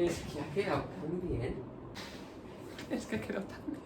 Es que ha quedado tan bien. Es que ha quedado tan bien.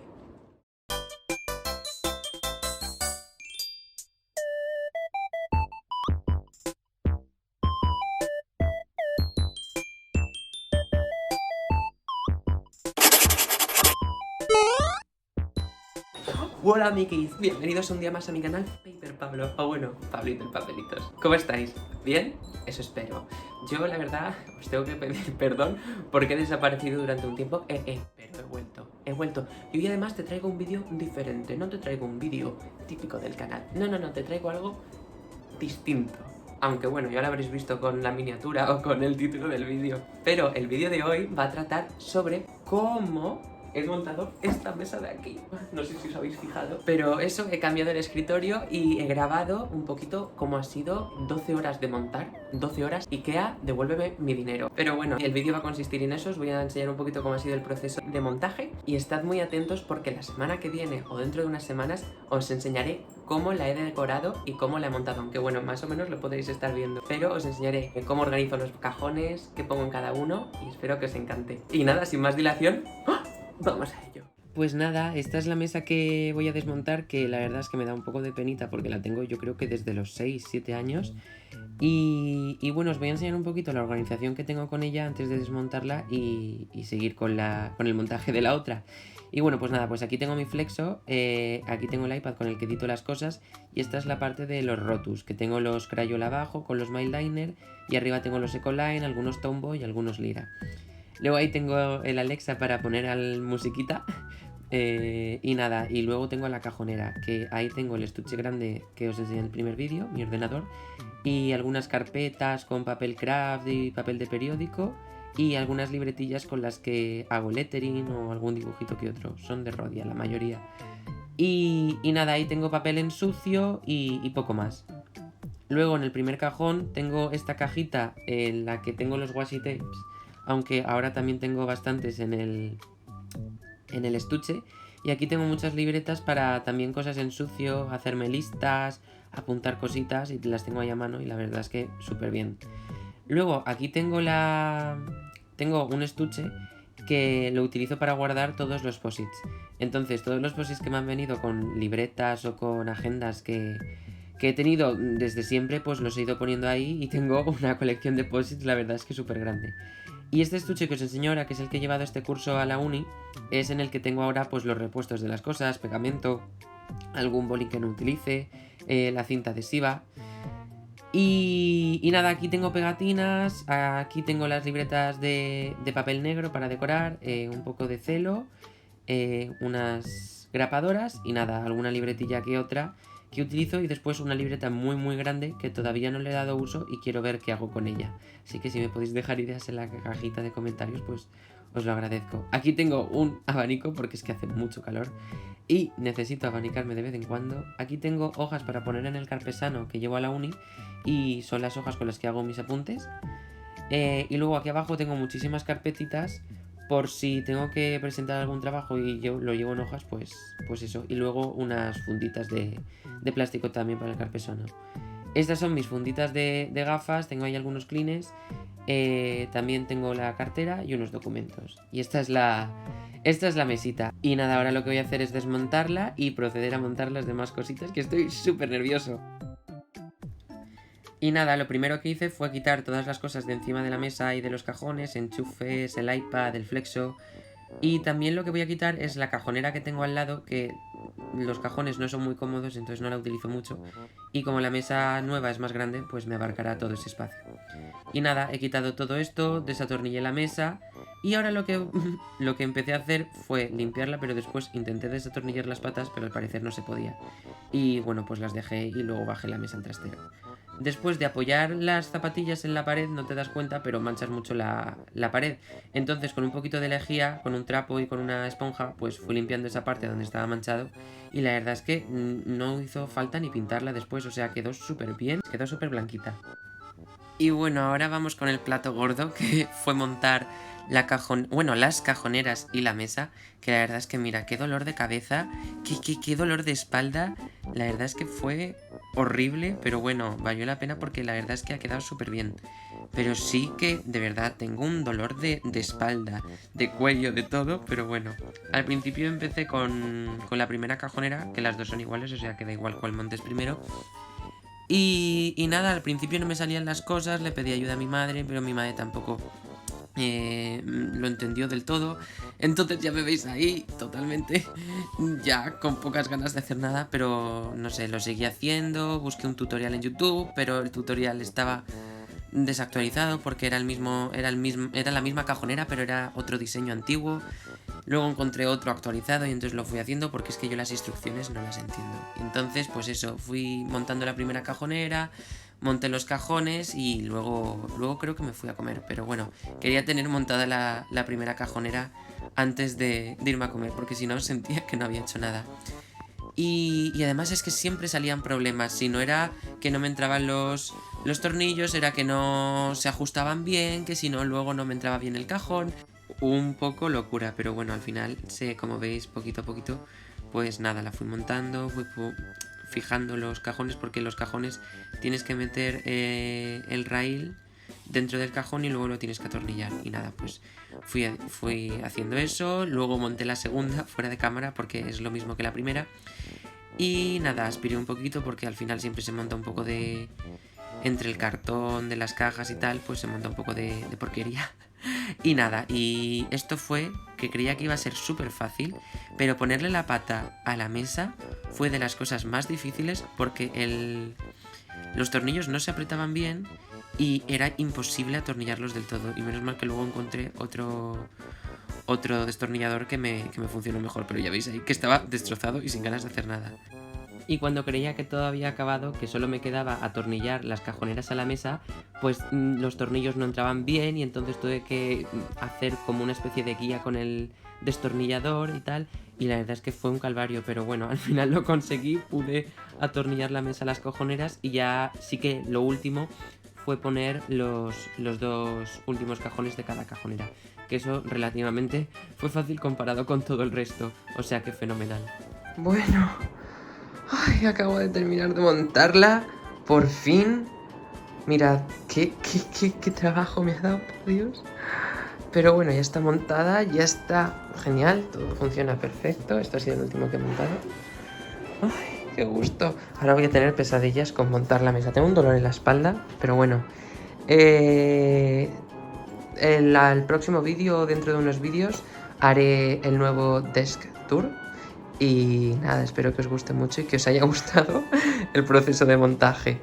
Hola amiguis, bienvenidos un día más a mi canal Paper Pablo, o bueno, Pablito el Papelitos. ¿Cómo estáis? ¿Bien? Eso espero. Yo la verdad os tengo que pedir perdón porque he desaparecido durante un tiempo, pero he vuelto. Y hoy además te traigo un vídeo diferente, no te traigo un vídeo típico del canal. No, te traigo algo distinto. Aunque bueno, ya lo habréis visto con la miniatura o con el título del vídeo. Pero el vídeo de hoy va a tratar sobre cómo he montado esta mesa de aquí. No sé si os habéis fijado. Pero eso, he cambiado el escritorio y he grabado un poquito cómo ha sido 12 horas de montar. 12 horas. IKEA, devuélveme mi dinero. Pero bueno, el vídeo va a consistir en eso. Os voy a enseñar un poquito cómo ha sido el proceso de montaje. Y estad muy atentos porque la semana que viene o dentro de unas semanas os enseñaré cómo la he decorado y cómo la he montado. Aunque bueno, más o menos lo podréis estar viendo. Pero os enseñaré cómo organizo los cajones, qué pongo en cada uno y espero que os encante. Y nada, sin más dilación, vamos a ello. Pues nada, esta es la mesa que voy a desmontar, que la verdad es que me da un poco de penita porque la tengo yo creo que desde los 6-7 años. Y bueno, os voy a enseñar un poquito la organización que tengo con ella antes de desmontarla y seguir con el montaje de la otra. Y bueno, pues nada, pues aquí tengo mi flexo, aquí tengo el iPad con el que edito las cosas y esta es la parte de los Rotus, que tengo los Crayola abajo con los Mildliner y arriba tengo los Ecoline, algunos Tombow y algunos Lira. Luego ahí tengo el Alexa para poner al musiquita. Y nada, y luego tengo la cajonera, que ahí tengo el estuche grande que os enseñé en el primer vídeo, mi ordenador, y algunas carpetas con papel craft y papel de periódico, y algunas libretillas con las que hago lettering o algún dibujito que otro. Son de Rodia la mayoría. Y nada, ahí tengo papel en sucio y poco más. Luego en el primer cajón tengo esta cajita en la que tengo los washi tapes, aunque ahora también tengo bastantes en el estuche. Y aquí tengo muchas libretas para también cosas en sucio, hacerme listas, apuntar cositas y las tengo ahí a mano y la verdad es que súper bien. Luego aquí tengo un estuche que lo utilizo para guardar todos los posits. Entonces todos los posits que me han venido con libretas o con agendas que he tenido desde siempre, pues los he ido poniendo ahí y tengo una colección de posits, la verdad es que súper grande. Y este estuche que os enseño ahora, que es el que he llevado este curso a la uni, es en el que tengo ahora pues los repuestos de las cosas, pegamento, algún boli que no utilice, la cinta adhesiva. Y nada, aquí tengo pegatinas, aquí tengo las libretas de papel negro para decorar, un poco de celo, unas grapadoras y nada, alguna libretilla que otra que utilizo y después una libreta muy grande que todavía no le he dado uso y quiero ver qué hago con ella. Así que si me podéis dejar ideas en la cajita de comentarios, pues os lo agradezco. Aquí tengo un abanico porque es que hace mucho calor y necesito abanicarme de vez en cuando. Aquí tengo hojas para poner en el carpesano que llevo a la uni y son las hojas con las que hago mis apuntes. Y luego aquí abajo tengo muchísimas carpetitas por si tengo que presentar algún trabajo y yo lo llevo en hojas, pues eso. Y luego unas funditas de plástico también para el carpesano. Estas son mis funditas de gafas, tengo ahí algunos clines, también tengo la cartera y unos documentos. Y esta es la mesita. Y nada, ahora lo que voy a hacer es desmontarla y proceder a montar las demás cositas, que estoy súper nervioso. Y nada, lo primero que hice fue quitar todas las cosas de encima de la mesa y de los cajones, enchufes, el iPad, el flexo. Y también lo que voy a quitar es la cajonera que tengo al lado, que los cajones no son muy cómodos, entonces no la utilizo mucho. Y como la mesa nueva es más grande, pues me abarcará todo ese espacio. Y nada, he quitado todo esto, desatornillé la mesa. Y ahora lo que empecé a hacer fue limpiarla, pero después intenté desatornillar las patas, pero al parecer no se podía. Y bueno, pues las dejé y luego bajé la mesa al trastero. Después de apoyar las zapatillas en la pared, no te das cuenta, pero manchas mucho la pared. Entonces con un poquito de lejía, con un trapo y con una esponja, pues fui limpiando esa parte donde estaba manchado. Y la verdad es que no hizo falta ni pintarla después, o sea, quedó súper bien, quedó súper blanquita. Y bueno, ahora vamos con el plato gordo, que fue montar las cajoneras y la mesa, que la verdad es que mira, qué dolor de cabeza, qué dolor de espalda, la verdad es que fue horrible, pero bueno, valió la pena porque la verdad es que ha quedado súper bien. Pero sí que, de verdad, tengo un dolor de espalda, de cuello, de todo, pero bueno. Al principio empecé con la primera cajonera, que las dos son iguales, o sea que da igual cuál montes primero. Y nada, al principio no me salían las cosas, le pedí ayuda a mi madre, pero mi madre tampoco lo entendió del todo. Entonces ya me veis ahí totalmente ya con pocas ganas de hacer nada, pero no sé, lo seguí haciendo, busqué un tutorial en YouTube, pero el tutorial estaba desactualizado porque era la misma cajonera, pero era otro diseño antiguo. Luego encontré otro actualizado y entonces lo fui haciendo porque es que yo las instrucciones no las entiendo. Entonces, pues eso, fui montando la primera cajonera, monté los cajones y luego creo que me fui a comer. Pero bueno, quería tener montada la primera cajonera antes de irme a comer, porque si no sentía que no había hecho nada. Y además es que siempre salían problemas. Si no era que no me entraban los tornillos, era que no se ajustaban bien, que si no luego no me entraba bien el cajón. Un poco locura, pero bueno, al final, como veis, poquito a poquito, pues nada, la fui montando, fui fijando los cajones, porque los cajones tienes que meter el rail dentro del cajón y luego lo tienes que atornillar. Y nada, pues fui haciendo eso, luego monté la segunda fuera de cámara porque es lo mismo que la primera. Y nada, aspiré un poquito porque al final siempre se monta un poco de... Entre el cartón de las cajas y tal, pues se monta un poco de porquería. Y nada, y esto fue que creía que iba a ser súper fácil, pero ponerle la pata a la mesa fue de las cosas más difíciles porque los tornillos no se apretaban bien y era imposible atornillarlos del todo. Y menos mal que luego encontré otro destornillador que me funcionó mejor, pero ya veis ahí que estaba destrozado y sin ganas de hacer nada. Y cuando creía que todo había acabado, que solo me quedaba atornillar las cajoneras a la mesa, pues los tornillos no entraban bien y entonces tuve que hacer como una especie de guía con el destornillador y tal. Y la verdad es que fue un calvario, pero bueno, al final lo conseguí, pude atornillar la mesa a las cajoneras y ya sí que lo último fue poner los dos últimos cajones de cada cajonera. Que eso relativamente fue fácil comparado con todo el resto, o sea que fenomenal. Bueno... Ay, acabo de terminar de montarla. Por fin. Mirad, qué trabajo me ha dado, por Dios. Pero bueno, ya está montada, ya está genial. Todo funciona perfecto. Esto ha sido el último que he montado. Ay, qué gusto. Ahora voy a tener pesadillas con montar la mesa. Tengo un dolor en la espalda, pero bueno. El próximo vídeo, dentro de unos vídeos, haré el nuevo Desk Tour. Y nada, espero que os guste mucho y que os haya gustado el proceso de montaje.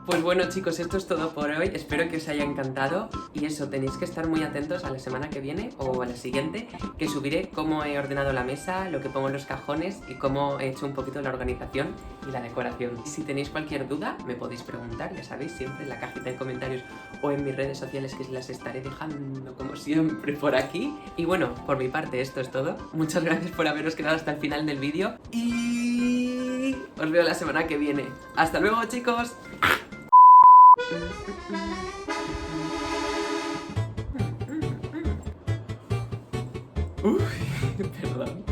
Pues bueno, chicos, esto es todo por hoy. Espero que os haya encantado. Y eso, tenéis que estar muy atentos a la semana que viene o a la siguiente, que subiré cómo he ordenado la mesa, lo que pongo en los cajones y cómo he hecho un poquito la organización y la decoración. Y si tenéis cualquier duda, me podéis preguntar, ya sabéis, siempre en la cajita de comentarios o en mis redes sociales, que las estaré dejando como siempre por aquí. Y bueno, por mi parte esto es todo. Muchas gracias por haberos quedado hasta el final del vídeo y os veo la semana que viene. ¡Hasta luego, chicos! Uy, perdón.